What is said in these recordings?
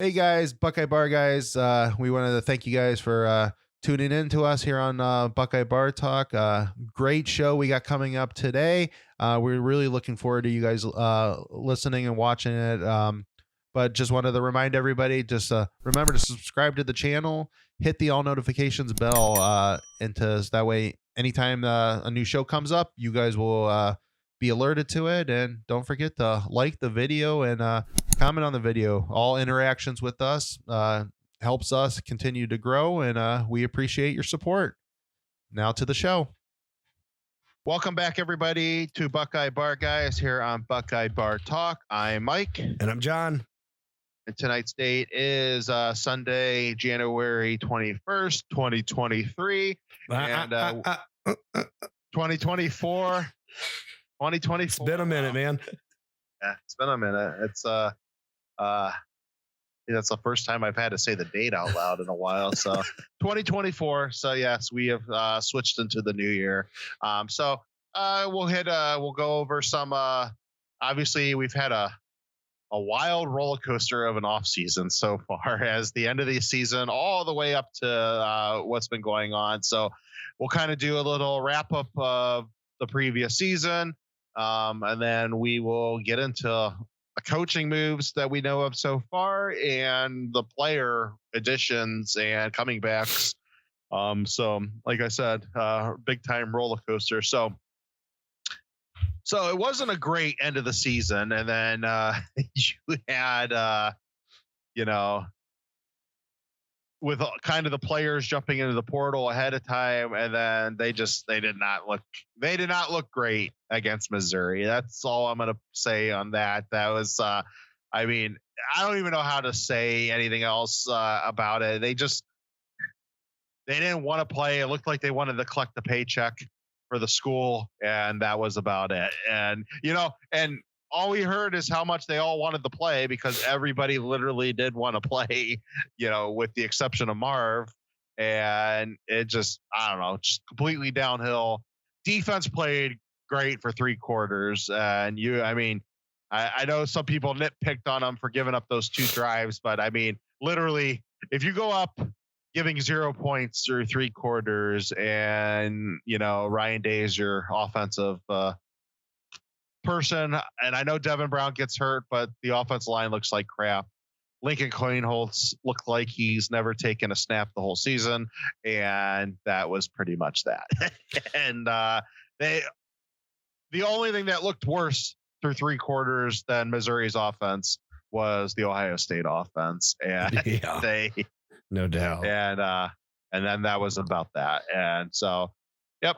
Hey guys, Buckeye Bar Guys. We wanted to thank you guys for tuning in to us here on Buckeye Bar Talk. Great show we got coming up today. We're really looking forward to you guys listening and watching it. But just wanted to remind everybody, just remember to subscribe to the channel, hit the all notifications bell, and that way, anytime a new show comes up, you guys will be alerted to it. And don't forget to like the video and comment on the video. All interactions with us helps us continue to grow, and we appreciate your support. Now to the show. Welcome back, everybody, to Buckeye Bar Guys here on Buckeye Bar Talk. I'm Mike. And I'm John. And tonight's date is Sunday, January 21st, 2023. And 2024. 2024. It's been a minute, man. Yeah, it's been a minute. It's that's the first time I've had to say the date out loud in a while. So 2024. So yes, we have switched into the new year. So we'll go over some. Obviously, we've had a wild roller coaster of an off season so far, as the end of the season all the way up to what's been going on. So we'll kind of do a little wrap up of the previous season, and then we will get into the coaching moves that we know of so far and the player additions and coming backs. So like I said, big time roller coaster. So it wasn't a great end of the season. And then you had, with kind of the players jumping into the portal ahead of time, and then they did not look great against Missouri. That's all I'm going to say on that. That was, I don't even know how to say anything else about it. They didn't want to play. It looked like they wanted to collect the paycheck for the school, and that was about it. And and all we heard is how much they all wanted to play, because everybody literally did want to play, with the exception of Marv. And it just, I don't know, just completely downhill. Defense played great for 3 quarters. And I know some people nitpicked on them for giving up those 2 drives, but literally, if you go up giving 0 points through 3 quarters, and Ryan Day is your offensive person, and I know Devin Brown gets hurt, but the offensive line looks like crap. Lincoln Kleinholz looked like he's never taken a snap the whole season, and that was pretty much that. And the only thing that looked worse through 3 quarters than Missouri's offense was the Ohio State offense, and yeah, no doubt. And then that was about that. And so, yep,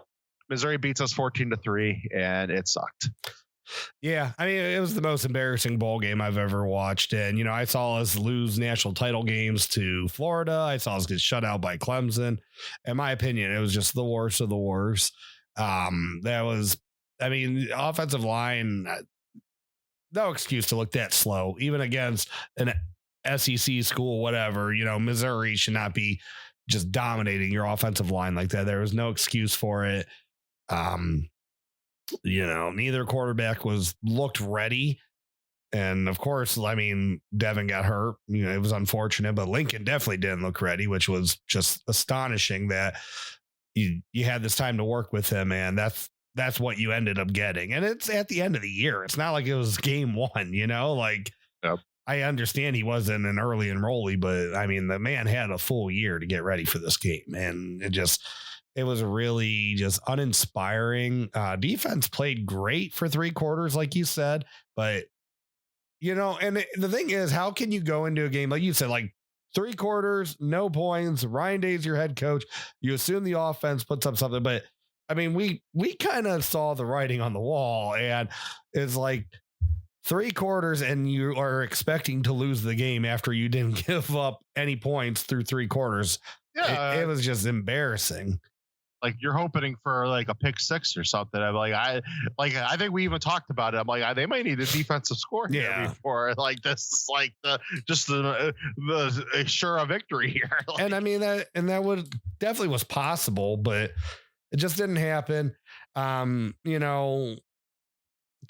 Missouri beats us 14-3, and it sucked. Yeah, it was the most embarrassing bowl game I've ever watched. And, I saw us lose national title games to Florida. I saw us get shut out by Clemson. In my opinion, it was just the worst of the worst. That was, the offensive line, no excuse to look that slow, even against an SEC school, whatever. Missouri should not be just dominating your offensive line like that. There was no excuse for it. Neither quarterback looked ready. And of course, Devin got hurt. It was unfortunate, but Lincoln definitely didn't look ready, which was just astonishing that you had this time to work with him. And that's what you ended up getting. And it's at the end of the year. It's not like it was game 1, Yep. I understand he wasn't an early enrollee, but the man had a full year to get ready for this game. And it was really just uninspiring. Defense played great for 3 quarters, like you said, but and the thing is, how can you go into a game, like you said, like 3 quarters, no points, Ryan Day's your head coach, you assume the offense puts up something, but we kind of saw the writing on the wall, and it's like 3 quarters and you are expecting to lose the game after you didn't give up any points through 3 quarters. Yeah, it was just embarrassing. Like, you're hoping for like a pick 6 or something. I think we even talked about it. I'm like, they might need a defensive score here before, like, this is like the sure a victory here. And that would definitely was possible, but it just didn't happen.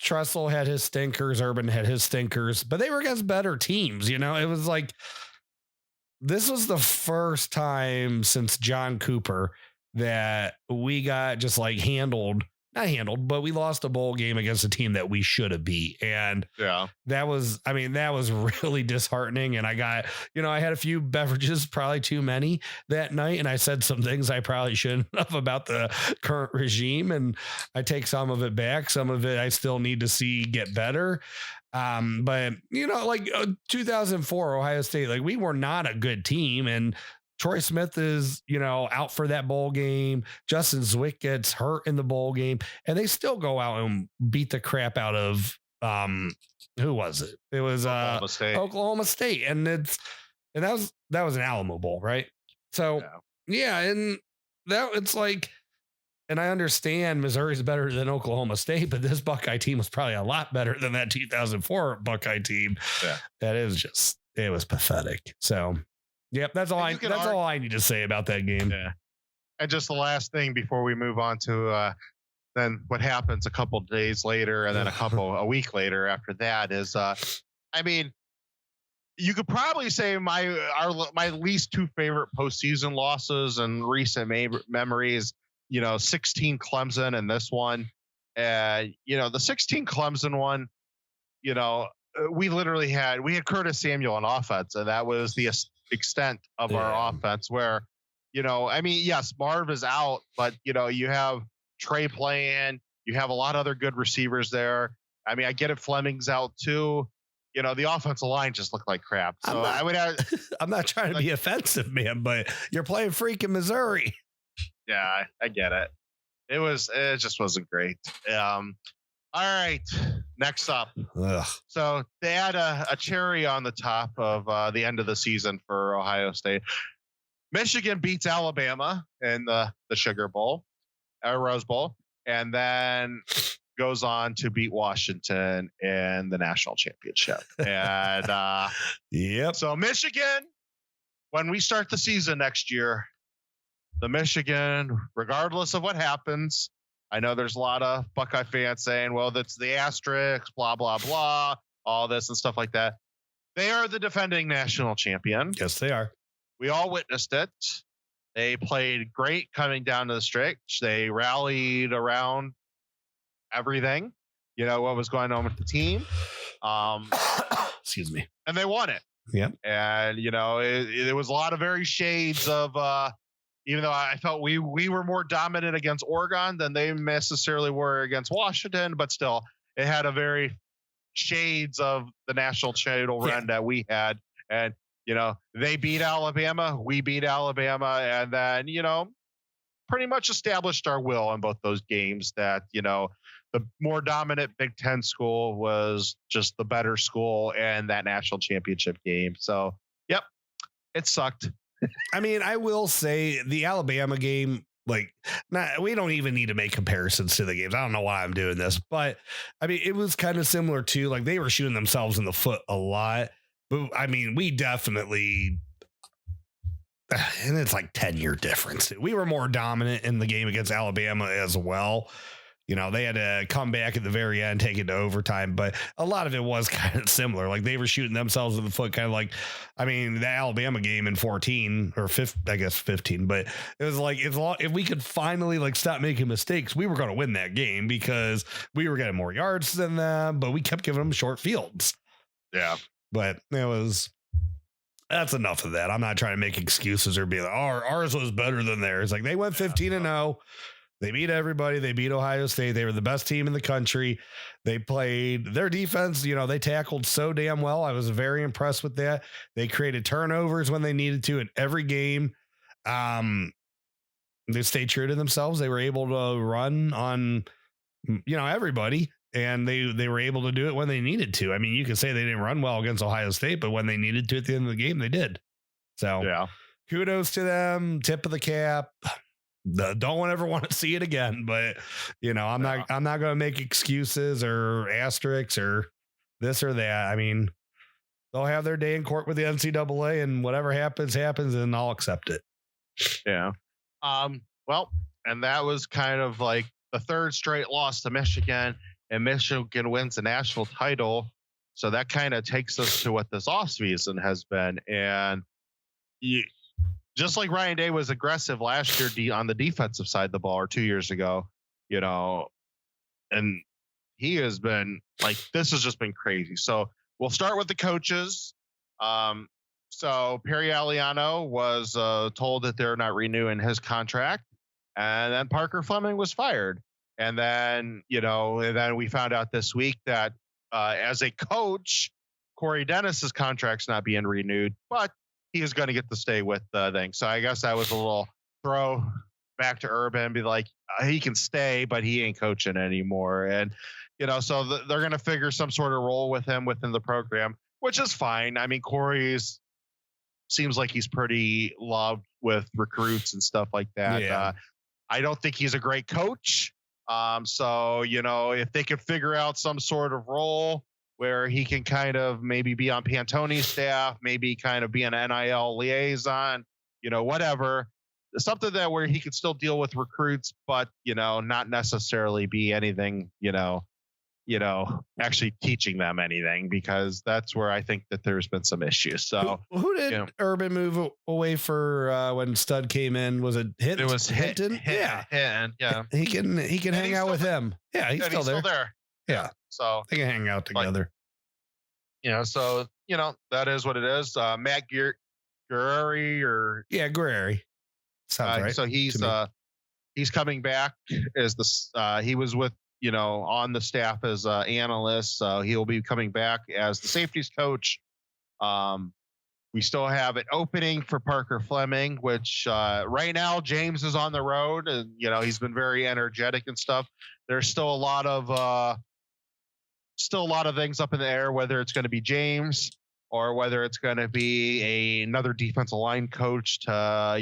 Tressel had his stinkers, Urban had his stinkers, but they were against better teams. You know, it was like, this was the first time since John Cooper that we got just like not handled, but we lost a bowl game against a team that we should have beat. And that was really disheartening. And I got, I had a few beverages, probably too many that night. And I said some things I probably shouldn't have about the current regime. And I take some of it back. Some of it I still need to see get better. But 2004 Ohio State, like, we were not a good team, and Troy Smith is, out for that bowl game. Justin Zwick gets hurt in the bowl game, and they still go out and beat the crap out of, who was it? It was Oklahoma State. And that was an Alamo Bowl, right? So and that it's like, and I understand Missouri's better than Oklahoma State, but this Buckeye team was probably a lot better than that 2004 Buckeye team. Yeah. That is it was pathetic. So, yep, that's all I need to say about that game. Yeah. And just the last thing before we move on to then what happens a couple days later, and then a week later after that is, you could probably say my least two favorite postseason losses in recent memories, 16 Clemson and this one. The 16 Clemson one, we had Curtis Samuel on offense, and that was the extent of our offense where, yes, Marv is out, but, you have Trey playing, you have a lot of other good receivers there. I mean, I get it. Fleming's out too. The offensive line just looked like crap. So I'm not trying to be offensive, man, but you're playing freaking Missouri. Yeah, I get it. It just wasn't great. All right, next up. Ugh. So they had a cherry on the top of the end of the season for Ohio State. Michigan beats Alabama in the Sugar Bowl, Rose Bowl, and then goes on to beat Washington in the national championship. And yep. So Michigan, when we start the season next year, the Michigan, regardless of what happens, I know there's a lot of Buckeye fans saying, well, that's the asterisk, blah, blah, blah, all this and stuff like that. They are the defending national champion. Yes, they are. We all witnessed it. They played great coming down to the stretch. They rallied around everything, what was going on with the team. Excuse me. And they won it. Yep. And, it was a lot of very shades of, even though I felt we were more dominant against Oregon than they necessarily were against Washington, but still, it had a very shades of the national title run that we had. And, they beat Alabama, we beat Alabama, and then, pretty much established our will in both those games that, the more dominant Big Ten school was just the better school in that national championship game. So, yep, it sucked. I mean, I will say the Alabama game, we don't even need to make comparisons to the games. I don't know why I'm doing this, but I mean, it was kind of similar to, they were shooting themselves in the foot a lot, but I mean, we definitely, and it's 10-year difference. We were more dominant in the game against Alabama as well. They had to come back at the very end, take it to overtime, but a lot of it was kind of similar. They were shooting themselves in the foot, kind of the Alabama game in 14 or 15, but it was if we could finally stop making mistakes, we were going to win that game because we were getting more yards than them, but we kept giving them short fields. Yeah. But that's enough of that. I'm not trying to make excuses or be like, ours was better than theirs. They went 15-0. They beat everybody. They beat Ohio State. They were the best team in the country. They played their defense. They tackled so damn well. I was very impressed with that. They created turnovers when they needed to in every game. They stayed true to themselves. They were able to run on, everybody, and they were able to do it when they needed to. I mean, you could say they didn't run well against Ohio State, but when they needed to at the end of the game, they did. So kudos to them. Tip of the cap. Don't ever want to see it again, but I'm not going to make excuses or asterisks or this or that. I mean, they'll have their day in court with the NCAA, and whatever happens, and I'll accept it. Yeah. Well, and that was kind of the third straight loss to Michigan. and Michigan wins the national title. So that kind of takes us to what this offseason has been. And just like Ryan Day was aggressive last year on the defensive side of the ball, or 2 years ago, and he has been like, this has just been crazy. So we'll start with the coaches. So Perry Aliano was told that they're not renewing his contract, and then Parker Fleming was fired. And then, and then we found out this week that as a coach, Corey Dennis's contract's not being renewed, but he is going to get to stay with the thing. So I guess that was a little throw back to Urban, be like, he can stay, but he ain't coaching anymore. And, so they're going to figure some sort of role with him within the program, which is fine. I mean, Corey's seems like he's pretty loved with recruits and stuff like that. Yeah. I don't think he's a great coach. So, if they could figure out some sort of role where he can kind of maybe be on Pantoni's staff, maybe kind of be an NIL liaison, whatever, something that where he could still deal with recruits, but, not necessarily be anything, actually teaching them anything, because that's where I think that there's been some issues. So who did Urban move away for when Stud came in? Was it Hinton? It was Hinton. Yeah. Yeah. He can hang out with him. Yeah, he's still there. Yeah. So they can hang out together. So, that is what it is. Matt Guerreri Guerreri. Sounds right. So he's coming back as he was with, on the staff as an analyst. So he'll be coming back as the safeties coach. We still have an opening for Parker Fleming, which right now James is on the road, and he's been very energetic and stuff. There's still a lot of things up in the air, whether it's going to be James or whether it's going to be another defensive line coach to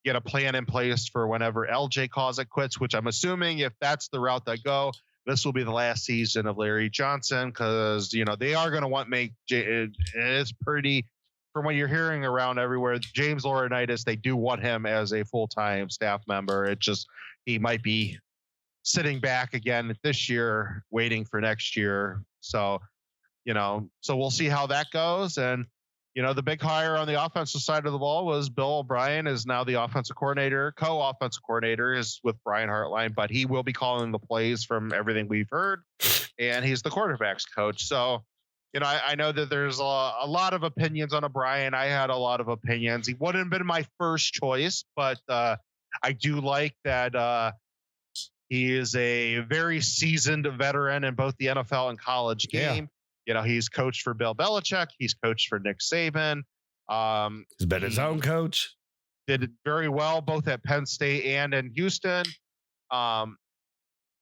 get a plan in place for whenever LJ calls it quits, which I'm assuming if that's the route they go, this will be the last season of Larry Johnson, because, they are going to want it's pretty, from what you're hearing around everywhere, James Laurinaitis, they do want him as a full-time staff member. It just, he might be sitting back again this year, waiting for next year. So, so we'll see how that goes. And, the big hire on the offensive side of the ball was Bill O'Brien is now the offensive coordinator. Co-offensive coordinator is with Brian Hartline, but he will be calling the plays from everything we've heard. And he's the quarterbacks coach. So, I know that there's a lot of opinions on O'Brien. I had a lot of opinions. He wouldn't have been my first choice, but I do like that he is a very seasoned veteran in both the NFL and college game. He's coached for Bill Belichick. He's coached for Nick Saban. He's been his own coach. Did it very well, both at Penn State and in Houston. And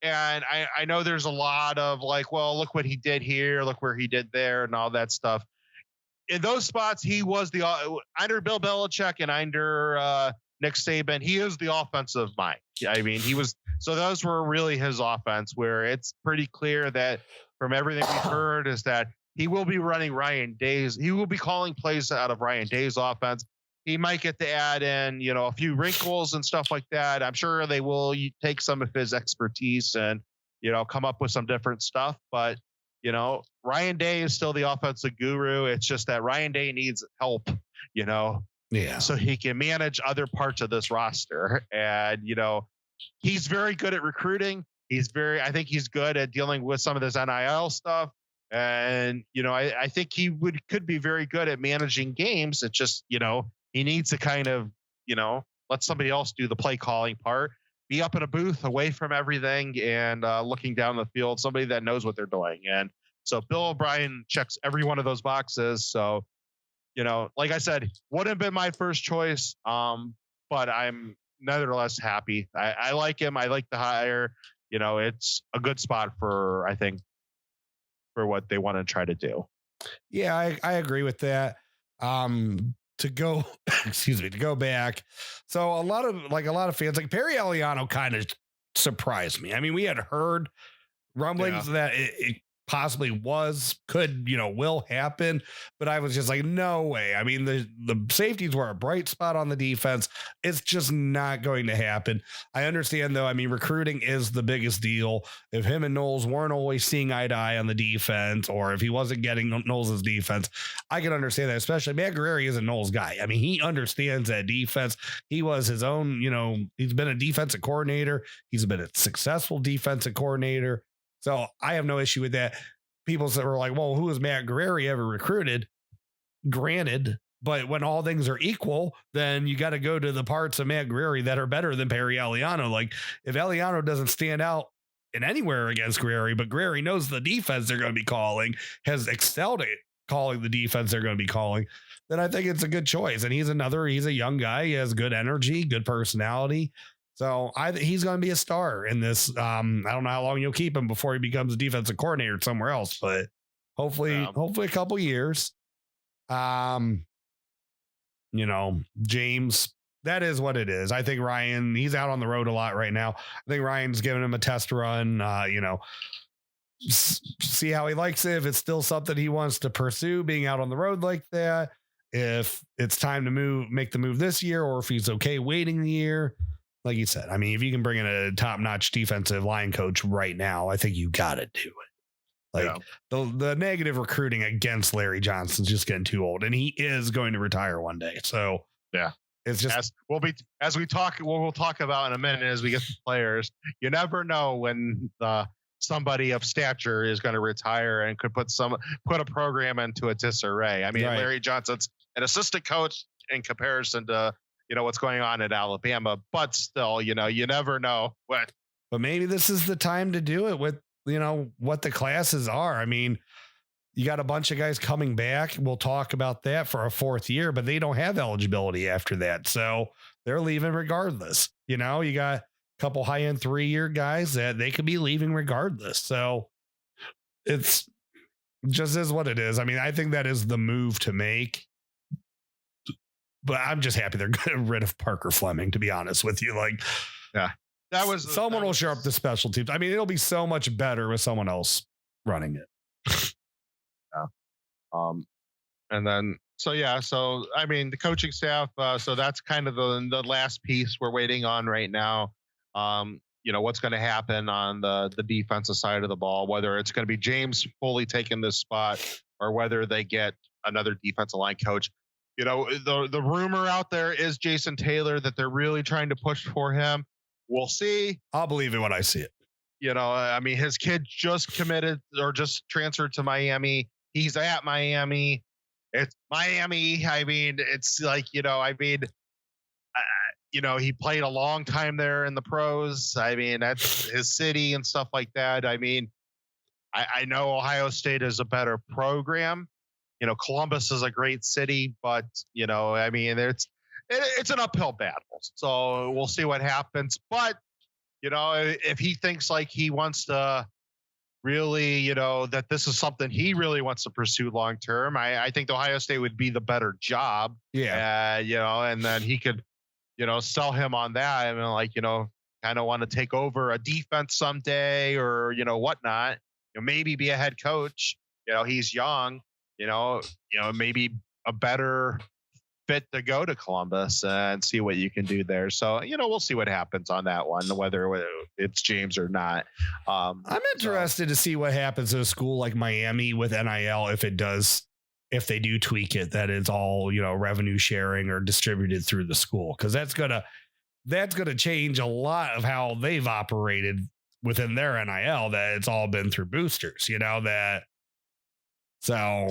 I know there's a lot of like, well, look what he did here, look where he did there, and all that stuff. In those spots, he was under Bill Belichick and under Nick Saban, he is the offensive mind. I mean, so those were really his offense, where it's pretty clear that from everything we've heard is that he will be running he will be calling plays out of Ryan Day's offense. He might get to add in, a few wrinkles and stuff like that. I'm sure they will take some of his expertise and, come up with some different stuff. But, Ryan Day is still the offensive guru. It's just that Ryan Day needs help, so he can manage other parts of this roster. And, he's very good at recruiting. I think he's good at dealing with some of this NIL stuff. And, I think he could be very good at managing games. It's just, he needs to kind of, let somebody else do the play calling part, be up in a booth away from everything and looking down the field, somebody that knows what they're doing. And so Bill O'Brien checks every one of those boxes. So, like I said, wouldn't have been my first choice. But I'm nevertheless happy. I like him. I like the hire. It's a good spot for what they want to try to do. Yeah, I agree with that. To go back. So a lot of fans, like Perry Aliano, kind of surprised me. I mean, we had heard rumblings that possibly will happen, but I was just like, no way. I mean, the safeties were a bright spot on the defense. It's just not going to happen. I understand though. I mean, recruiting is the biggest deal. If him and Knowles weren't always seeing eye to eye on the defense, or if he wasn't getting Knowles' defense, I can understand that, especially Matt Guerrieri is a Knowles guy. I mean, he understands that defense. He was his own, he's been a defensive coordinator. He's been a successful defensive coordinator. So I have no issue with that. People that were like, well, who has Matt Guerrieri ever recruited? Granted, but when all things are equal, then you got to go to the parts of Matt Guerrieri that are better than Perry Eliano. Like if Eliano doesn't stand out in anywhere against Guerrieri, but Guerrieri knows the defense they're going to be calling, has excelled at calling the defense they're going to be calling, then I think it's a good choice. And he's a young guy. He has good energy, good personality. So he's going to be a star in this. I don't know how long you'll keep him before he becomes a defensive coordinator somewhere else, but hopefully a couple years. James, that is what it is. I think Ryan, he's out on the road a lot right now. I think Ryan's giving him a test run, see how he likes it. If it's still something he wants to pursue, being out on the road like that, if it's time to make the move this year, or if he's okay waiting the year. Like you said, I mean, if you can bring in a top-notch defensive line coach right now, I think you got to do it. The negative recruiting against Larry Johnson's just getting too old, and he is going to retire one day. So yeah, it's just we'll talk about in a minute as we get the players. You never know when somebody of stature is going to retire and could put a program into a disarray. I mean, right. Larry Johnson's an assistant coach in comparison to what's going on at Alabama, but still, you never know what. But maybe this is the time to do it with, what the classes are. I mean, you got a bunch of guys coming back. We'll talk about that for a fourth year, but they don't have eligibility after that. So they're leaving regardless. You got a couple high-end 3-year guys that they could be leaving regardless. So it's just is what it is. I mean, I think that is the move to make. But I'm just happy they're getting rid of Parker Fleming, to be honest with you. Like, yeah, someone will show up the special teams. I mean, it'll be so much better with someone else running it. Yeah. And then, so I mean, the coaching staff. So that's kind of the last piece we're waiting on right now. What's going to happen on the defensive side of the ball, whether it's going to be James fully taking this spot or whether they get another defensive line coach. The rumor out there is Jason Taylor, that they're really trying to push for him. We'll see. I'll believe it when I see it. I mean, his kid just committed or just transferred to Miami. He's at Miami. It's Miami. I mean, it's like, he played a long time there in the pros. I mean, that's his city and stuff like that. I mean, I know Ohio State is a better program. Columbus is a great city, but I mean, it's an uphill battle. So we'll see what happens. But if he thinks like he wants to really, that this is something he really wants to pursue long term, I think Ohio State would be the better job. Yeah. And then he could, sell him on that. I mean, kind of want to take over a defense someday, or whatnot. Maybe be a head coach. He's young. Maybe a better fit to go to Columbus and see what you can do there. So, we'll see what happens on that one, whether it's James or not. I'm interested to see what happens at a school like Miami with NIL, if they do tweak it, that it's all, revenue sharing or distributed through the school. Cause that's going to change a lot of how they've operated within their NIL, that it's all been through boosters, So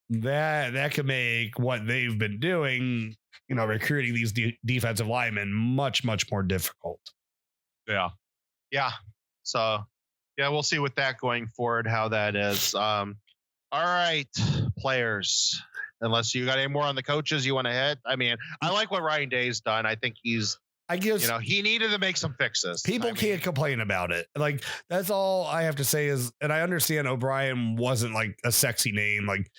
that could make what they've been doing, recruiting these defensive linemen much, much more difficult. Yeah. Yeah. So, we'll see with that going forward, how that is. All right, players, unless you got any more on the coaches you want to hit. I mean, I like what Ryan Day's done. I think he needed to make some fixes. People can't complain about it. Like, that's all I have to say is, and I understand O'Brien wasn't like a sexy name. Like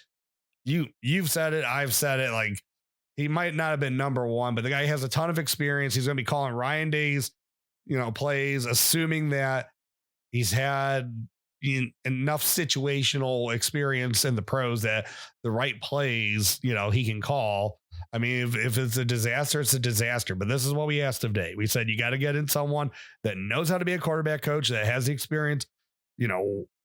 you've said it, I've said it. Like, he might not have been number one, but the guy has a ton of experience. He's going to be calling Ryan Day's, plays, assuming that he's had enough situational experience in the pros that the right plays, he can call. I mean, if it's a disaster, it's a disaster. But this is what we asked of Day. We said, you got to get in someone that knows how to be a quarterback coach, that has the experience,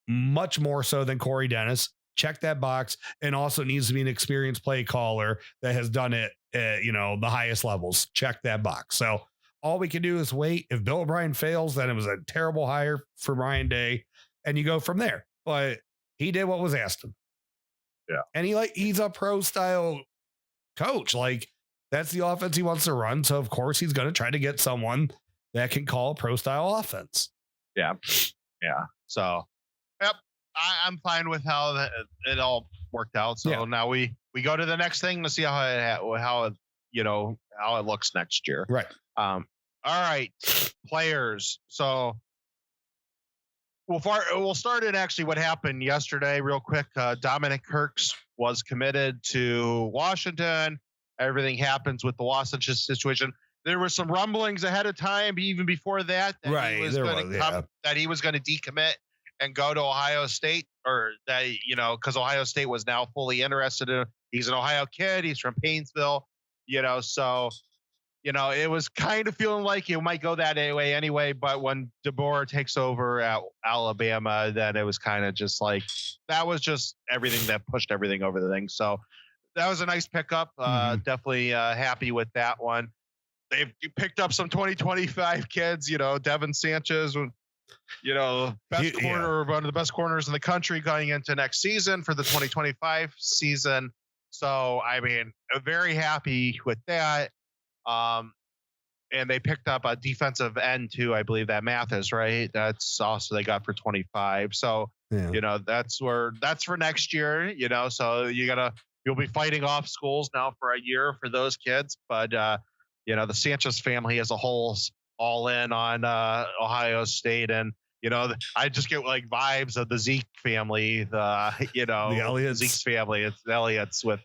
much more so than Corey Dennis. Check that box. And also needs to be an experienced play caller that has done it at, the highest levels. Check that box. So all we can do is wait. If Bill O'Brien fails, then it was a terrible hire for Ryan Day, and you go from there. But he did what was asked of him. Yeah. And he's a pro style coach. Like, that's the offense he wants to run. So of course he's going to try to get someone that can call a pro style offense. Yeah. Yeah. So, yep. I'm fine with how it all worked out. So now we go to the next thing to see how it looks next year. Right. All right, players. So we'll start in actually what happened yesterday real quick. Dominic Kirks was committed to Washington. Everything happens with the Washington situation. There were some rumblings ahead of time, even before that, right? That he was going to decommit and go to Ohio State, or that, because Ohio State was now fully interested in him. He's an Ohio kid. He's from Painesville, so, it was kind of feeling like it might go that way anyway. But when DeBoer takes over at Alabama, then it was kind of just like, that was just everything that pushed everything over the thing. So that was a nice pickup. Definitely happy with that one. They've picked up some 2025 kids, Devin Sanchez, best corner, one of the best corners in the country going into next season for the 2025 season. So, I mean, very happy with that. And they picked up a defensive end too. I believe that Mathis, right? That's also they got for 25. So, that's for next year, so you'll be fighting off schools now for a year for those kids. But, the Sanchez family as a whole, all in on Ohio State. And, I just get like vibes of the Zeke family, the Elliott's. Zeke's family. It's the Elliott's with,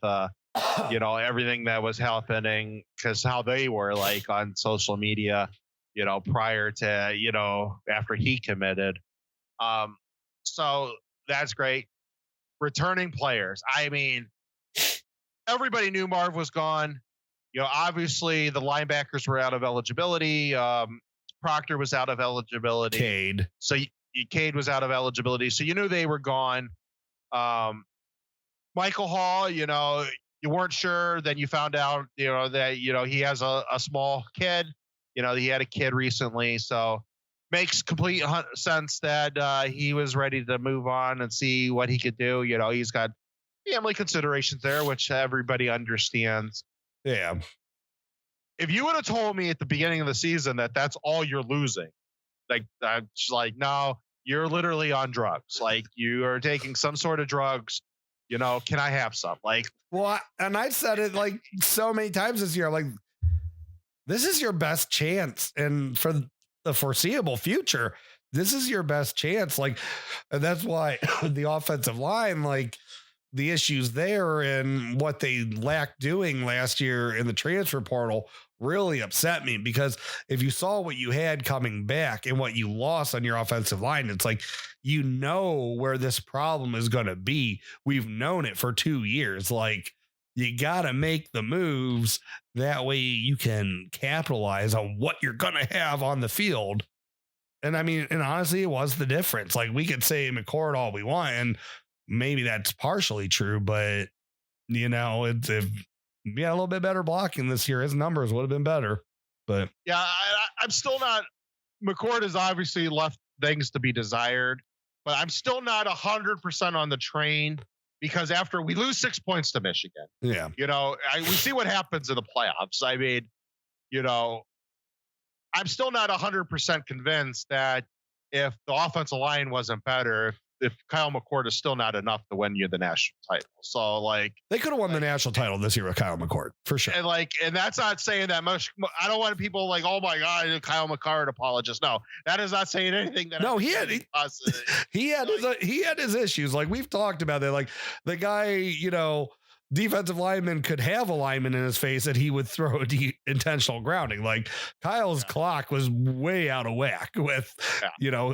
everything that was happening, because how they were like on social media, prior to, after he committed. So that's great. Returning players. I mean, everybody knew Marv was gone. Obviously the linebackers were out of eligibility. Proctor was out of eligibility. Cade was out of eligibility. So you knew they were gone. Michael Hall, you weren't sure. Then you found out, that, he has a small kid. He had a kid recently. So makes complete sense that he was ready to move on and see what he could do. He's got family considerations there, which everybody understands. Yeah. If you would have told me at the beginning of the season that that's all you're losing, like, I'm just like, no, you're literally on drugs. Like, you are taking some sort of drugs. Can I have some? Like, well, and I said it like so many times this year. I'm like, this is your best chance, and for the foreseeable future, this is your best chance. Like, and that's why the offensive line, like, the issues there and what they lacked doing last year in the transfer portal really upset me, because if you saw what you had coming back and what you lost on your offensive line, it's like, where this problem is going to be. We've known it for 2 years. Like, you got to make the moves. That way you can capitalize on what you're going to have on the field. And I mean, and honestly, it was the difference. Like, we could say McCord all we want, and maybe that's partially true, but if we had a little bit better blocking this year, his numbers would have been better. But yeah, I'm still not. McCord has obviously left things to be desired, but I'm still not 100% on the train, because after we lose 6 points to Michigan, we see what happens in the playoffs. I mean, I'm still not 100% convinced that if the offensive line wasn't better, if Kyle McCord is still not enough to win you the national title. So, like, they could have won the national title this year with Kyle McCord for sure. And that's not saying that much. I don't want people like, oh my God, Kyle McCord apologist. No, that is not saying anything. He had his issues. Like, we've talked about that. Like, the guy, defensive lineman could have a lineman in his face that he would throw intentional grounding. Like Kyle's clock was way out of whack with,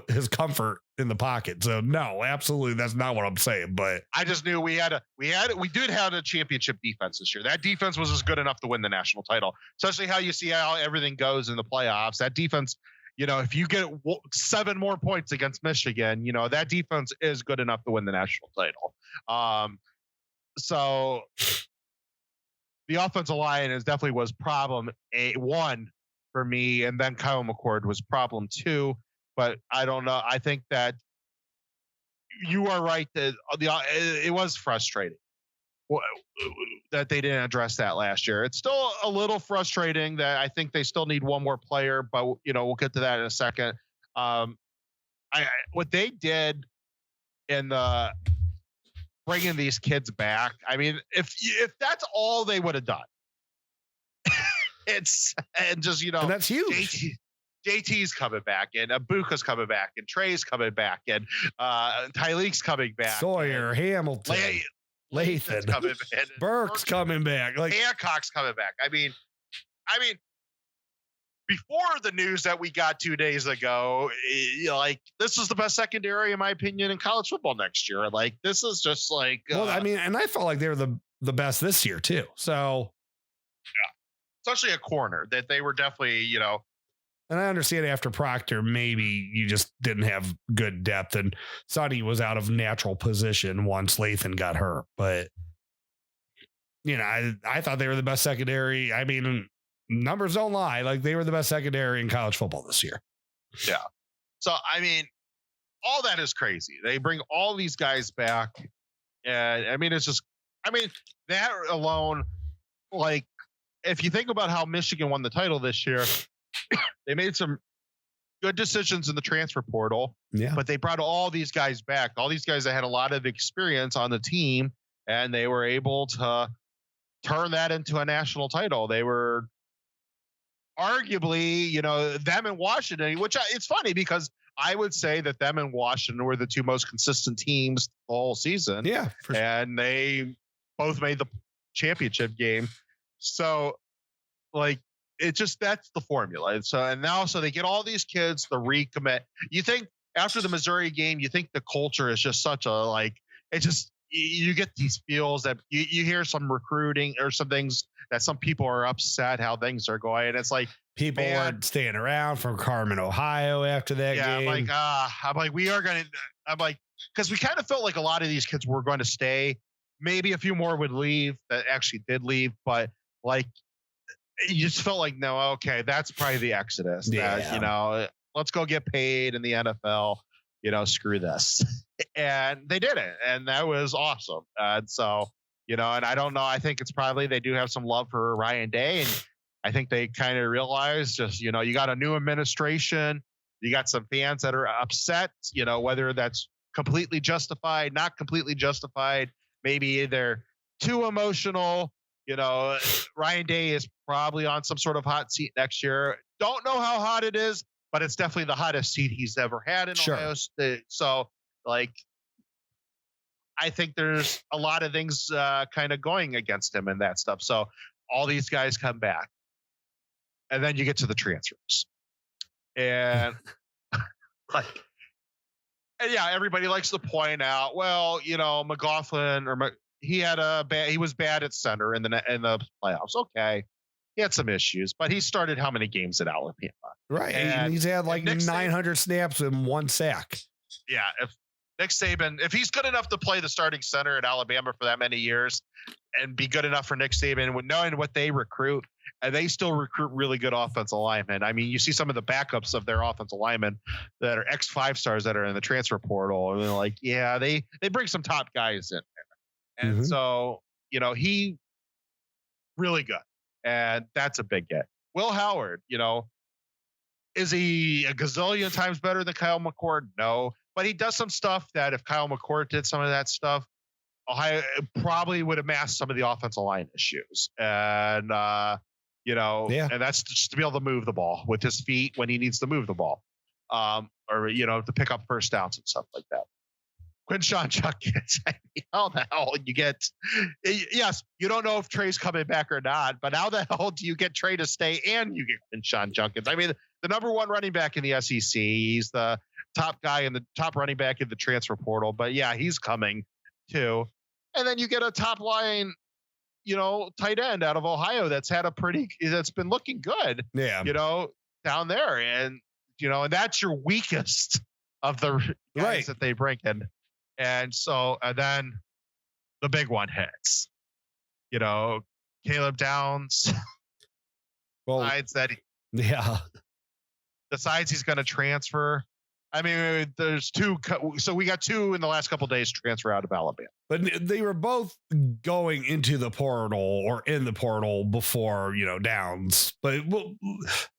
his comfort in the pocket. So no, absolutely. That's not what I'm saying, but I just knew we did have a championship defense this year. That defense was just good enough to win the national title, especially how you see how everything goes in the playoffs. That defense, if you get 7 more points against Michigan, that defense is good enough to win the national title. So the offensive line definitely was problem 1 for me, and then Kyle McCord was problem 2. But I don't know. I think that you are right that it was frustrating that they didn't address that last year. It's still a little frustrating that I think they still need one more player, but we'll get to that in a second. What they did in the bringing these kids back, I mean, if that's all they would have done, and that's huge. JT's coming back, and Ebuka's coming back, and Trey's coming back, and Tyleik's coming back. Sawyer, Hamilton, Lathan, coming back, Burke's coming back. Like Hancock's coming back. I mean, before the news that we got 2 days ago, this is the best secondary, in my opinion, in college football next year. Like, this is just like. And I felt like they were the best this year too. So. Yeah, especially a corner that they were definitely, And I understand after Proctor, maybe you just didn't have good depth, and Sonny was out of natural position once Lathan got hurt. But, I thought they were the best secondary. I mean, numbers don't lie. Like, they were the best secondary in college football this year. Yeah. So, I mean, all that is crazy. They bring all these guys back. And, that alone, like, if you think about how Michigan won the title this year, they made some good decisions in the transfer portal, but they brought all these guys back, all these guys that had a lot of experience on the team, and they were able to turn that into a national title. They were arguably, them and Washington, which it's funny because I would say that them and Washington were the 2 most consistent teams the whole season. Yeah. And they both made the championship game. So, like, that's the formula. And now they get all these kids to recommit. You think after the Missouri game, you think the culture is just such a, you get these feels that you hear some recruiting or some things that some people are upset how things are going. And it's like people weren't staying around from Carmen, Ohio after that game. Because we kind of felt like a lot of these kids were going to stay. Maybe a few more would leave that actually did leave, but you just felt like, no, okay, that's probably the exodus. That, let's go get paid in the NFL. Screw this. And they did it, and that was awesome. And so, and I don't know. I think it's probably they do have some love for Ryan Day, and I think they kind of realized just, you got a new administration, you got some fans that are upset. Whether that's completely justified, not completely justified. Maybe they're too emotional. Ryan Day is probably on some sort of hot seat next year. Don't know how hot it is, but it's definitely the hottest seat he's ever had in Ohio State. So, I think there's a lot of things kind of going against him and that stuff. So all these guys come back. And then you get to the transfers. And everybody likes to point out, well, Mclaughlin he was bad at center in the playoffs. Okay. He had some issues, but he started how many games at Alabama? Right. And he's had 900 snaps and 1 sack. Yeah. If Nick Saban, if he's good enough to play the starting center at Alabama for that many years and be good enough for Nick Saban, with knowing what they recruit, and they still recruit really good offensive linemen. I mean, you see some of the backups of their offensive linemen that are ex-5 stars that are in the transfer portal. And they're they bring some top guys in there. And so, he really good. And that's a big get. Will Howard, is he a gazillion times better than Kyle McCord? No. But he does some stuff that if Kyle McCord did some of that stuff, Ohio probably would have masked some of the offensive line issues. And, and that's just to be able to move the ball with his feet when he needs to move the ball. Or to pick up first downs and stuff like that. Quinshon Judkins. I mean, how the hell you get? Yes, you don't know if Trey's coming back or not, but how the hell do you get Trey to stay and you get Quinshon Judkins? I mean, the number one running back in the SEC. He's the top guy and the top running back in the transfer portal. But yeah, he's coming too. And then you get a top line, tight end out of Ohio that's been looking good. Yeah. Down there, and and that's your weakest of the guys that they bring in. And so, and then the big one hits. Caleb Downs decides he's going to transfer. I mean, there's two. So we got two in the last couple of days transfer out of Alabama. But they were both going into the portal or in the portal before, Downs. But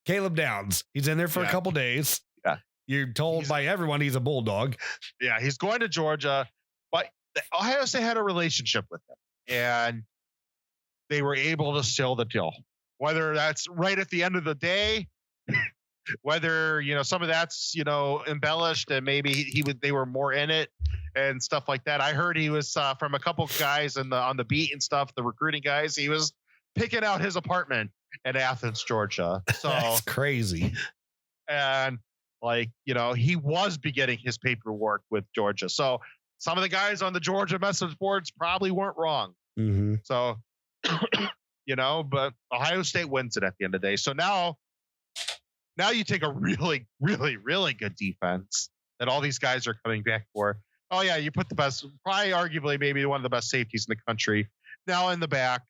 Caleb Downs, he's in there for a couple of days. Yeah. You're told by everyone he's a Bulldog. Yeah, he's going to Georgia. But Ohio State had a relationship with him. And they were able to seal the deal. Whether that's right at the end of the day, whether some of that's embellished and maybe they were more in it and stuff like that. I heard he was from a couple guys on the beat and stuff, the recruiting guys. He was picking out his apartment in Athens, Georgia. So that's crazy. And he was beginning his paperwork with Georgia. So some of the guys on the Georgia message boards probably weren't wrong. Mm-hmm. So but Ohio State wins it at the end of the day. So now you take a really, really, really good defense that all these guys are coming back for. Oh, yeah, you put the best, probably arguably maybe one of the best safeties in the country now in the back,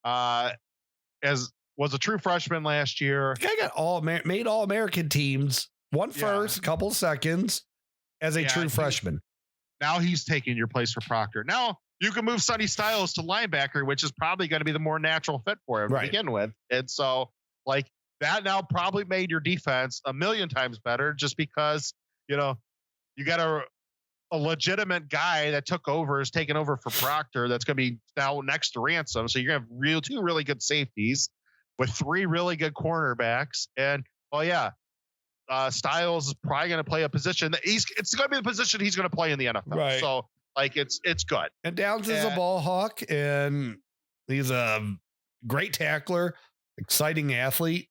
as was a true freshman last year. The guy got made All-American teams, one first, couple seconds as a true freshman. Now he's taking your place for Proctor. Now you can move Sonny Styles to linebacker, which is probably going to be the more natural fit for him to begin with. And so, that now probably made your defense a million times better just because, you got a legitimate guy that is taking over for Proctor that's going to be now next to Ransom. So you're going to have two really good safeties with three really good cornerbacks. And, Styles is probably going to play a position that it's going to be the position he's going to play in the NFL. Right. So, it's good. And Downs is a ball hawk, and he's a great tackler, exciting athlete.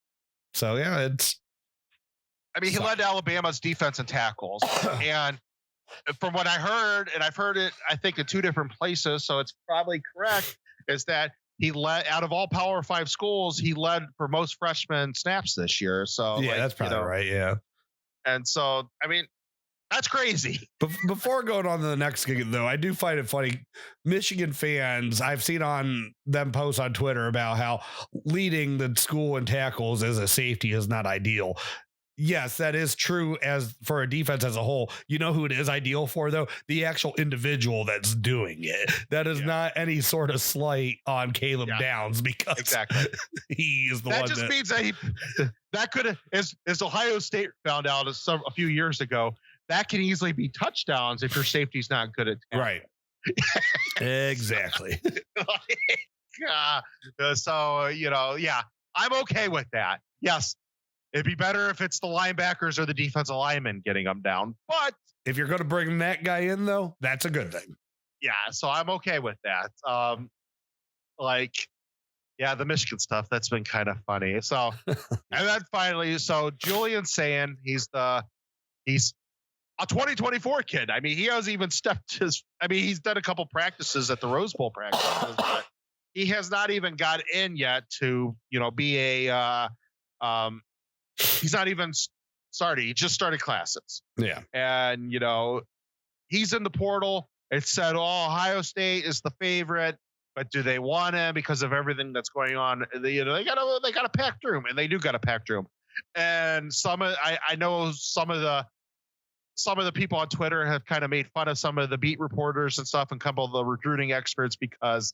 So, yeah, he led Alabama's defense in tackles. And from what I heard, and I've heard it, I think, in two different places, so it's probably correct, is that he led out of all Power 5 schools, he led for most freshman snaps this year. So, that's probably right. Yeah. And so, that's crazy. But before going on to the next gig, though, I do find it funny. Michigan fans, I've seen on them posts on Twitter about how leading the school in tackles as a safety is not ideal. Yes, that is true as for a defense as a whole. You know who it is ideal for, though? The actual individual that's doing it. That is not any sort of slight on Caleb Downs because he is the one. That just means that could have, as Ohio State found out a few years ago, that can easily be touchdowns if your safety's not good at tackling. Right. Exactly. So, I'm okay with that. Yes. It'd be better if it's the linebackers or the defensive linemen getting them down. But if you're going to bring that guy in, though, that's a good thing. Yeah. So I'm okay with that. The Michigan stuff, that's been kind of funny. So, and then finally, Julian's saying he's a 2024 kid. He hasn't even he's done a couple practices at the Rose Bowl practices, but he has not even got in yet to, be he's not even started. He just started classes. Yeah. And, he's in the portal. It said, Ohio State is the favorite, but do they want him because of everything that's going on? They got a packed room, and they do got a packed room. And I know some of the people on Twitter have kind of made fun of some of the beat reporters and stuff and a couple of the recruiting experts because,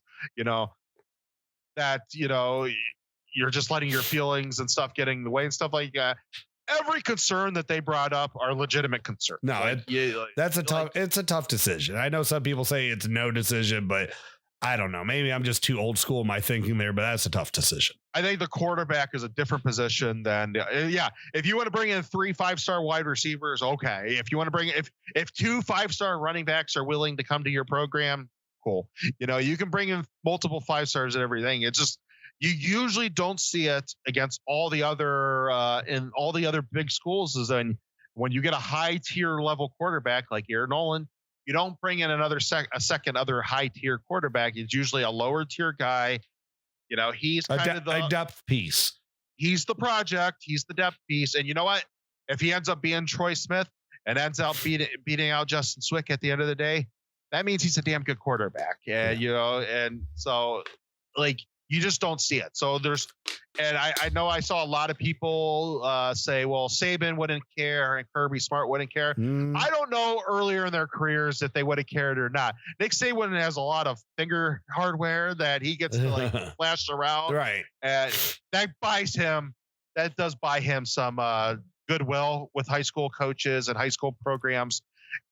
you're just letting your feelings and stuff getting in the way and stuff like that. Every concern that they brought up are legitimate concerns. No, it's a tough decision. I know some people say it's no decision, but I don't know. Maybe I'm just too old school in my thinking there, but that's a tough decision. I think the quarterback is a different position than, if you want to bring in 3 5-star wide receivers, okay. If you want to bring, if 2 5-star running backs are willing to come to your program, cool. You can bring in multiple 5-stars and everything. It's just, you usually don't see it against all the other, in all the other big schools, is when you get a high tier level quarterback like Aaron Nolan, you don't bring in a second other high tier quarterback. It's usually a lower tier guy. He's kind of a depth piece. He's the project. He's the depth piece. And you know what? If he ends up being Troy Smith and ends up beating out Justin Swick at the end of the day, that means he's a damn good quarterback. And, and so you just don't see it. So I know I saw a lot of people say, well, Saban wouldn't care and Kirby Smart wouldn't care. I don't know earlier in their careers if they would have cared or not. Nick Saban has a lot of finger hardware that he gets to flash around. Right. And that does buy him some goodwill with high school coaches and high school programs.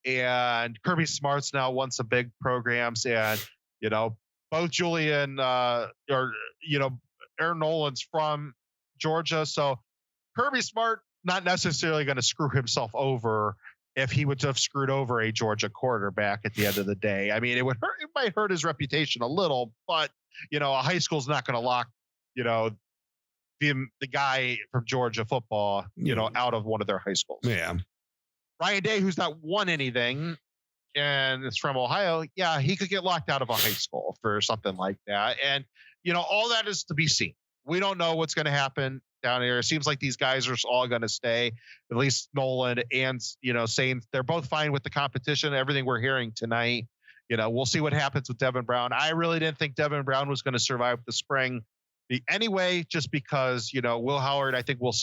And Kirby Smart's now won some big programs, and, both Julian Aaron Nolan's from Georgia. So Kirby Smart not necessarily going to screw himself over if he would have screwed over a Georgia quarterback at the end of the day. I mean, it might hurt his reputation a little, but a high school's not going to lock, the guy from Georgia football, out of one of their high schools. Yeah. Ryan Day, who's not won anything, and it's from Ohio, yeah, he could get locked out of a high school for something like that. And, all that is to be seen. We don't know what's going to happen down here. It seems like these guys are all going to stay, at least Nolan and, saying they're both fine with the competition, everything we're hearing tonight. We'll see what happens with Devin Brown. I really didn't think Devin Brown was going to survive the spring anyway, just because, Will Howard, I think will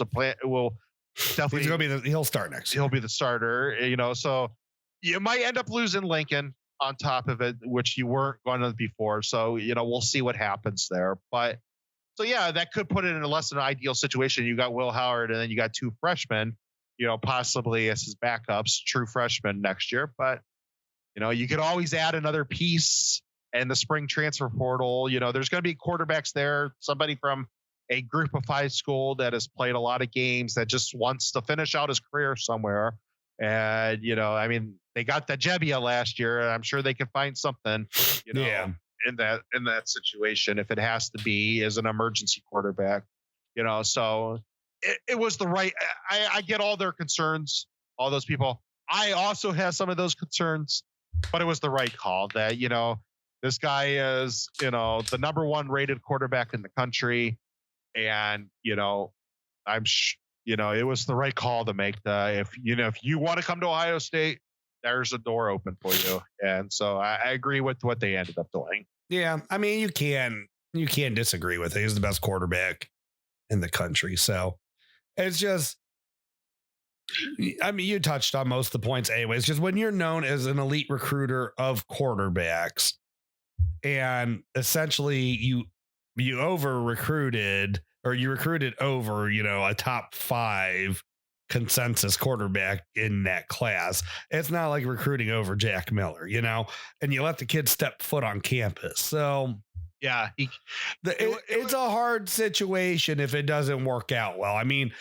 definitely, he'll start next year. He'll be the starter, so you might end up losing Lincoln on top of it, which you weren't going to before. So, we'll see what happens there. But so, yeah, that could put it in a less than ideal situation. You got Will Howard and then you got 2 freshmen, possibly as his backups, true freshmen next year. But, you could always add another piece in the spring transfer portal. There's going to be quarterbacks there, somebody from a group of 5 school that has played a lot of games that just wants to finish out his career somewhere. And, they got the Jebbia last year. And I'm sure they can find something, in that situation, if it has to be as an emergency quarterback, so it was the right. I get all their concerns, all those people. I also have some of those concerns, but it was the right call that, this guy is, the number 1 rated quarterback in the country. And, it was the right call to make. If you want to come to Ohio State, there's a door open for you. And so I agree with what they ended up doing. Yeah. I mean, you can't disagree with it. He's the best quarterback in the country. So it's just, I mean, you touched on most of the points anyways. Just when you're known as an elite recruiter of quarterbacks and essentially you over recruited, or you recruited over, a top 5 consensus quarterback in that class. It's not like recruiting over Jack Miller, and you let the kid step foot on campus. So yeah, it's a hard situation if it doesn't work out well. I mean,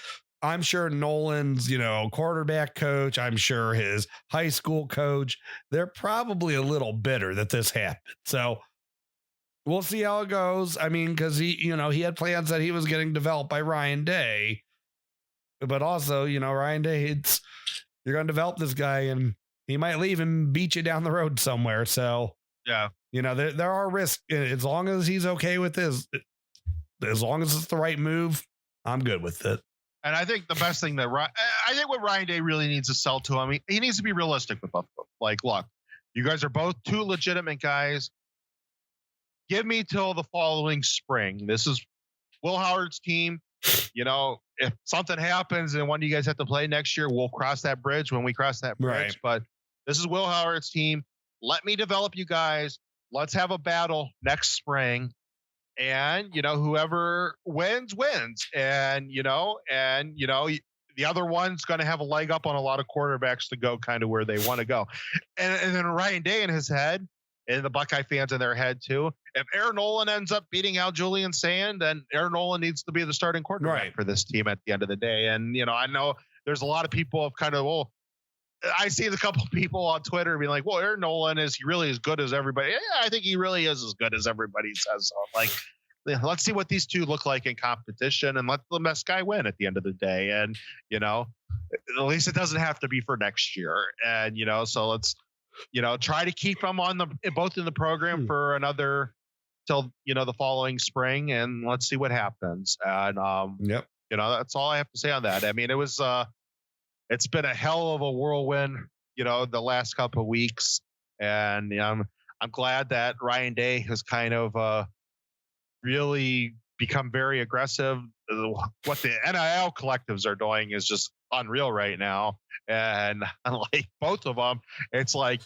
I'm sure Nolan's, quarterback coach, I'm sure his high school coach, they're probably a little bitter that this happened. So we'll see how it goes. I mean, because he had plans that he was getting developed by Ryan Day, but also, Ryan Day, you're going to develop this guy and he might leave and beat you down the road somewhere. So yeah, there are risks. As long as he's okay with this, as long as it's the right move, I'm good with it. And I think the best thing what Ryan Day really needs to sell to him, he needs to be realistic with both of them. Like, look, you guys are both 2 legitimate guys. Give me till the following spring. This is Will Howard's team. If something happens and one of you guys have to play next year, we'll cross that bridge when we cross that bridge. Right. But this is Will Howard's team. Let me develop you guys. Let's have a battle next spring. And, whoever wins. And, the other one's going to have a leg up on a lot of quarterbacks to go kind of where they want to go. And then Ryan Day in his head, and the Buckeye fans in their head too. If Aaron Nolan ends up beating out Julian Sand, then Aaron Nolan needs to be the starting quarterback for this team at the end of the day. And, I know there's a lot of people have kind of, I see a couple of people on Twitter being like, well, Aaron Nolan, is he really as good as everybody? Yeah, I think he really is as good as everybody says. So, like, let's see what these two look like in competition and let the best guy win at the end of the day. And, at least it doesn't have to be for next year. And, so let's, try to keep them both in the program for another till, the following spring, and let's see what happens. And, that's all I have to say on that. I mean, it's been a hell of a whirlwind, the last couple of weeks. And I'm glad that Ryan Day has kind of really become very aggressive. What the NIL collectives are doing is just unreal right now. And like both of them, it's like,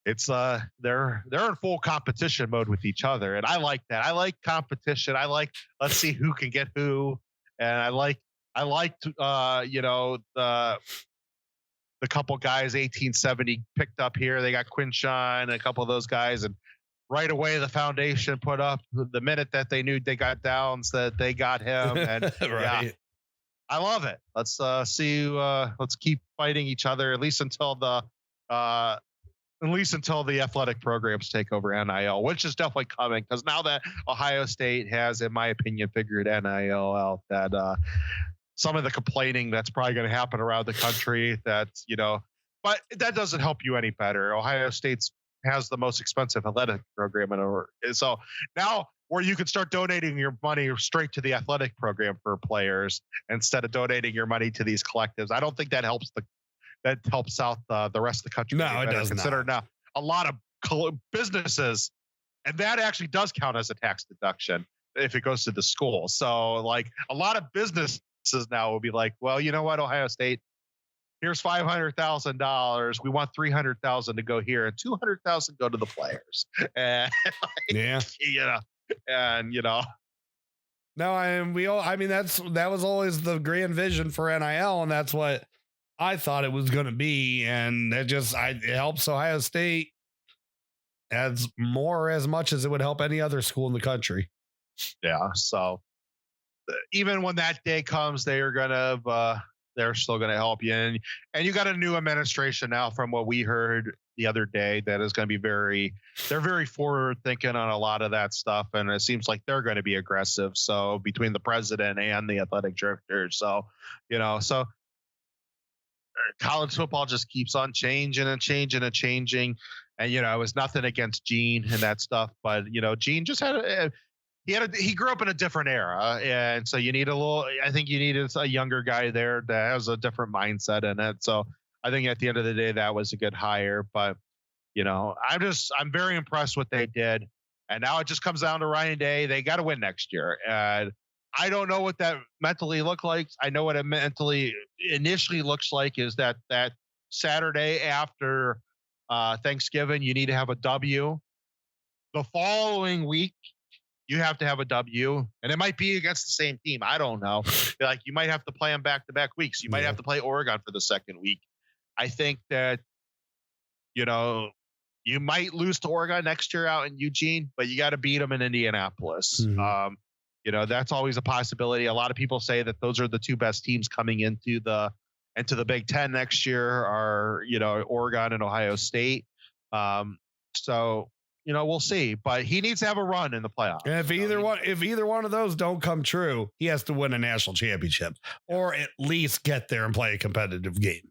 they're in full competition mode with each other. And I like that. I like competition. I like, let's see who can get who. And I liked, the couple guys 1870 picked up here. They got Quinshawn and a couple of those guys. And right away, the foundation put up the minute that they knew they got Downs, that they got him. And right. Yeah, I love it. Let's see. Let's keep fighting each other, at least until the athletic programs take over NIL, which is definitely coming, because now that Ohio State has, in my opinion, figured NIL out, that some of the complaining that's probably going to happen around the country, but that doesn't help you any better. Ohio State has the most expensive athletic program so now where you can start donating your money straight to the athletic program for players instead of donating your money to these collectives. I don't think that helps out the rest of the country. No, it does consider not. Now a lot of businesses, and that actually does count as a tax deduction if it goes to the school. So like a lot of businesses now will be like, well, you know what, Ohio State, here's $500,000. We want $300,000 to go here, and $200,000 go to the players. And No, that was always the grand vision for NIL, and that's what I thought it was going to be. And it helps Ohio State as much as it would help any other school in the country. Yeah. So even when that day comes, they're still going to help you. And you got a new administration now, from what we heard the other day, that is going to be they're very forward thinking on a lot of that stuff. And it seems like they're going to be aggressive. So between the president and the athletic director. So, college football just keeps on changing and changing and changing. And, it was nothing against Gene and that stuff, but, Gene just he grew up in a different era. And so you need I think you needed a younger guy there that has a different mindset in it. So I think at the end of the day, that was a good hire. But, I'm very impressed what they did. And now it just comes down to Ryan Day. They got to win next year. And I don't know what that mentally looked like. I know what it mentally initially looks like is that Saturday after Thanksgiving, you need to have a W. The following week, you have to have a W, and it might be against the same team. I don't know. Like, you might have to play them back-to-back weeks. You might have to play Oregon for the second week. I think that, you might lose to Oregon next year out in Eugene, but you got to beat them in Indianapolis. Mm-hmm. That's always a possibility. A lot of people say that those are the two best teams coming into the Big Ten next year are, Oregon and Ohio State. So, we'll see, but he needs to have a run in the playoffs. And if either one of those don't come true, he has to win a national championship, or at least get there and play a competitive game.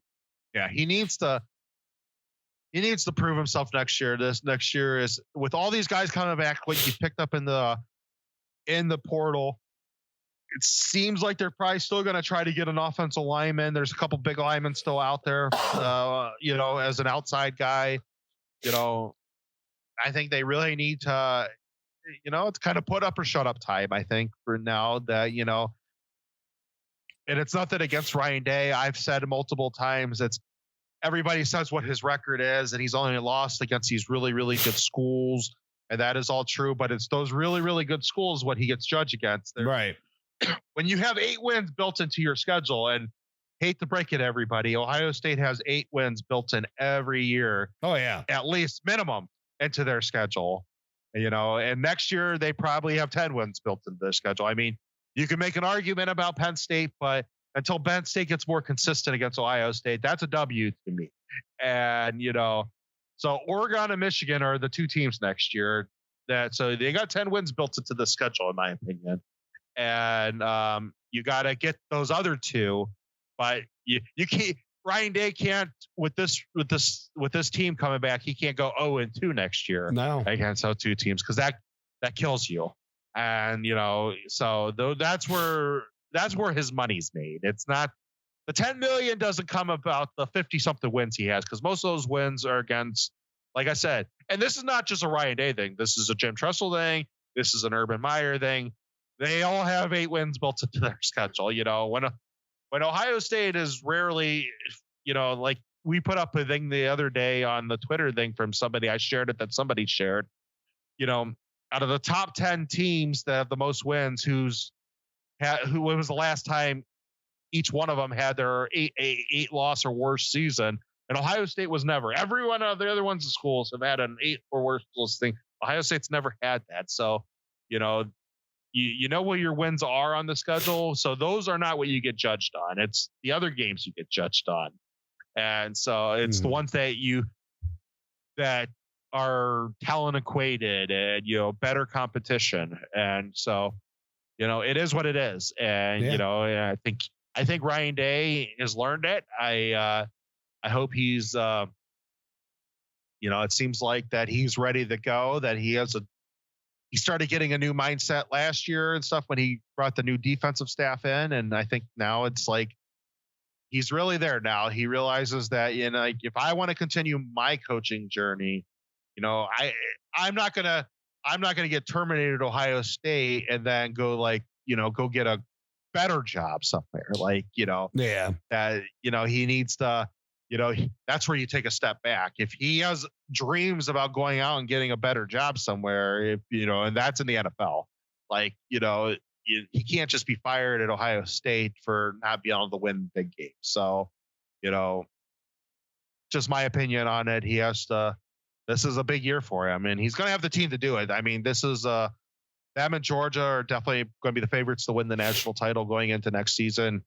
Yeah, he needs to prove himself next year. This next year is, with all these guys coming back, what you picked up in the portal. It seems like they're probably still going to try to get an offensive lineman. There's a couple big linemen still out there, as an outside guy. I think they really need to, it's kind of put up or shut up time, I think, for now that, and it's nothing against Ryan Day. I've said multiple times, everybody says what his record is, and he's only lost against these really, really good schools. And that is all true, but it's those really, really good schools what he gets judged against. Right. When you have 8 wins built into your schedule, and hate to break it, everybody, Ohio State has 8 wins built in every year. Oh, yeah. At least minimum. into their schedule, and next year they probably have 10 wins built into their schedule. I mean, you can make an argument about Penn State, but until Penn State gets more consistent against Ohio State, that's a W to me. And, so Oregon and Michigan are the two teams next year so they got 10 wins built into the schedule, in my opinion. And you got to get those other two, but you can't. Ryan Day can't with this team coming back. He can't go 0-2 next year. No, against those two teams, because that kills you. And so that's where his money's made. It's not the 10 million doesn't come about the 50 something wins he has, because most of those wins are against, like I said, and this is not just a Ryan Day thing. This is a Jim Tressel thing. This is an Urban Meyer thing. They all have 8 wins built into their schedule. When Ohio State is rarely, like we put up a thing the other day on the Twitter thing from somebody, I shared it that somebody shared, out of the top 10 teams that have the most wins, who was the last time each one of them had their eight loss or worse season, and Ohio State was never. Every one of the other ones in schools have had an 8 or worse thing. Ohio State's never had that. So, you know what your wins are on the schedule. So those are not what you get judged on. It's the other games you get judged on. And so it's the ones that are talent equated and, better competition. And so, it is what it is. And, I think Ryan Day has learned it. I hope he's, it seems like that he's ready to go, that he started getting a new mindset last year and stuff when he brought the new defensive staff in. And I think now it's like, he's really there now. He realizes that, if I want to continue my coaching journey, I'm not going to get terminated at Ohio State and then go go get a better job somewhere. That, he needs to, that's where you take a step back. If he has dreams about going out and getting a better job somewhere, and that's in the NFL, he can't just be fired at Ohio State for not being able to win big games. So, just my opinion on it. This is a big year for him, and he's going to have the team to do it. I mean, this is them and Georgia are definitely going to be the favorites to win the national title going into next season.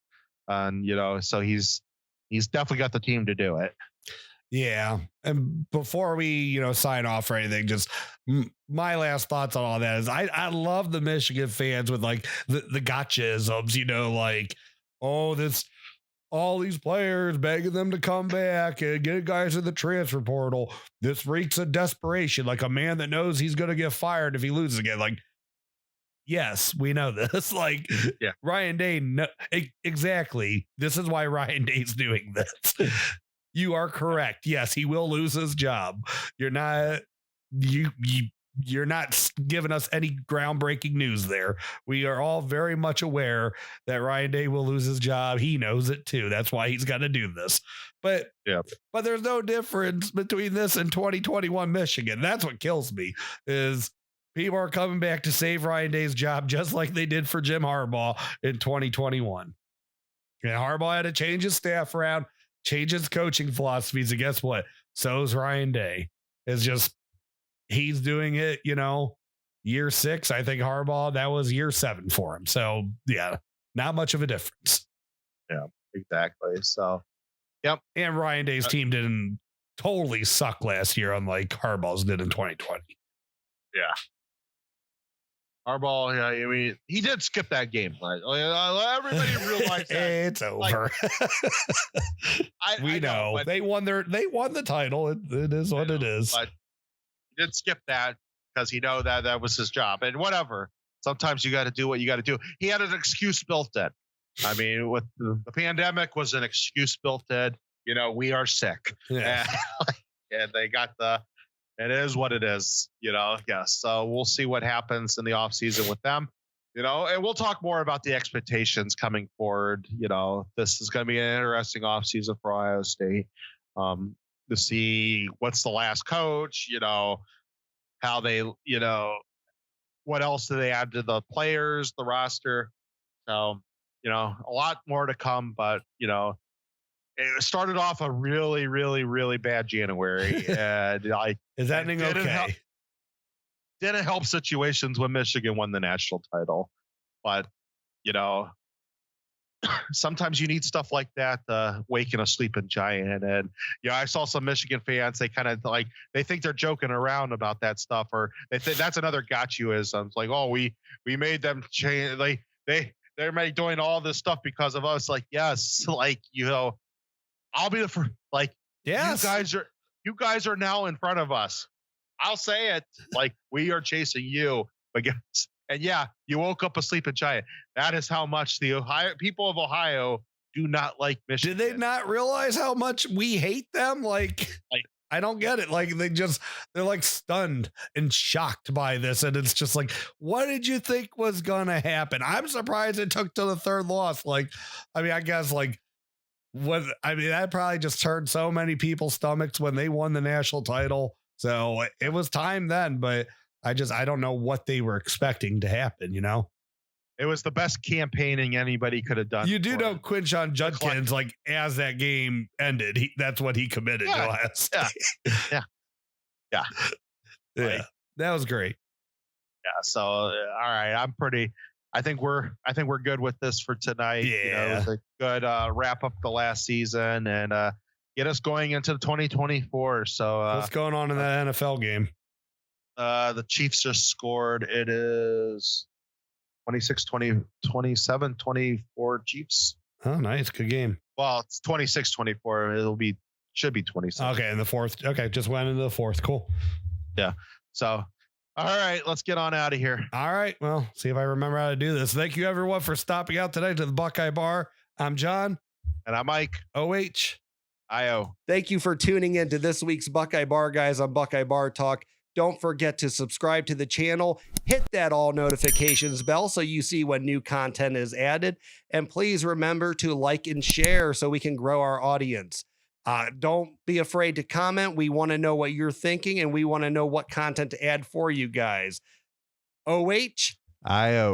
And, so he's definitely got the team to do it. Yeah. And before we, sign off or anything, just my last thoughts on all that is I love the Michigan fans with the gotcha-isms, all these players begging them to come back and get guys in the transfer portal. This reeks of desperation, like a man that knows he's going to get fired if he loses again. Yes, we know this. Yeah. Ryan Day, exactly. This is why Ryan Day's doing this. You are correct. Yes, he will lose his job. You're not giving us any groundbreaking news there. We are all very much aware that Ryan Day will lose his job. He knows it too. That's why he's got to do this. But there's no difference between this and 2021 Michigan. That's what kills me is people are coming back to save Ryan Day's job just like they did for Jim Harbaugh in 2021. And Harbaugh had to change his staff around, change his coaching philosophies. And guess what? So is Ryan Day. It's just, he's doing it, year 6. I think Harbaugh, that was year 7 for him. So yeah, not much of a difference. Yeah, exactly. So, yep. And Ryan Day's team didn't totally suck last year, unlike Harbaugh's did in 2020. Yeah. Harbaugh, I mean, he did skip that game. Everybody realized that it's over. We know they won the title. It is what it is. But he did skip that because he know that was his job, and whatever. Sometimes you got to do what you got to do. He had an excuse built in. I mean, with the pandemic was an excuse built in. We are sick, and they got it is what it is, yes. So we'll see what happens in the offseason with them, and we'll talk more about the expectations coming forward. This is going to be an interesting offseason for Ohio State to see what's the last coach, how they, what else do they add to the players, the roster. So, a lot more to come, but, it started off a really, really, really bad January, and like, is that ending okay? Didn't help situations when Michigan won the national title, but sometimes you need stuff like that to waken a sleeping giant. And I saw some Michigan fans, they kind of like, they think they're joking around about that stuff, or they think that's another got youism. It's like, oh, we made them change, like they're doing all this stuff because of us. Like, yes, like, I'll be the first, like, yes, you guys are now in front of us. I'll say it, like, we are chasing you against. And yeah, you woke up a sleeping giant. That is how much the people of Ohio do not like Michigan. Did they not realize how much we hate them? Like I don't get it. Like they're like stunned and shocked by this. And it's just like, what did you think was going to happen? I'm surprised it took to the third loss. Like, I mean, I guess like that probably just turned so many people's stomachs when they won the national title. So it was time then, but I don't know what they were expecting to happen, It was the best campaigning anybody could have done. You do know Quinshon Judkins, like, as that game ended, that's what he committed to us. Yeah. Yeah. That was great. Yeah. So, all right. I think we're good with this for tonight. Yeah. It was a good wrap up the last season and get us going into 2024. So what's going on in that NFL game? The Chiefs just scored. It is 26-20, 24 Chiefs. Oh, nice. Good game. Well, it's 26-24. Should be 27. Okay. In the fourth. Okay. Just went into the fourth. Cool. Yeah. So, all right, let's get on out of here. All right. Well, see if I remember how to do this. Thank you everyone for stopping out today to the Buckeye Bar. I'm John. And I'm Mike. OH. IO. Thank you for tuning in to this week's Buckeye Bar Guys on Buckeye Bar Talk. Don't forget to subscribe to the channel, hit that all notifications bell so you see when new content is added. And please remember to like and share so we can grow our audience. Don't be afraid to comment. We want to know what you're thinking and we want to know what content to add for you guys. OH. IO.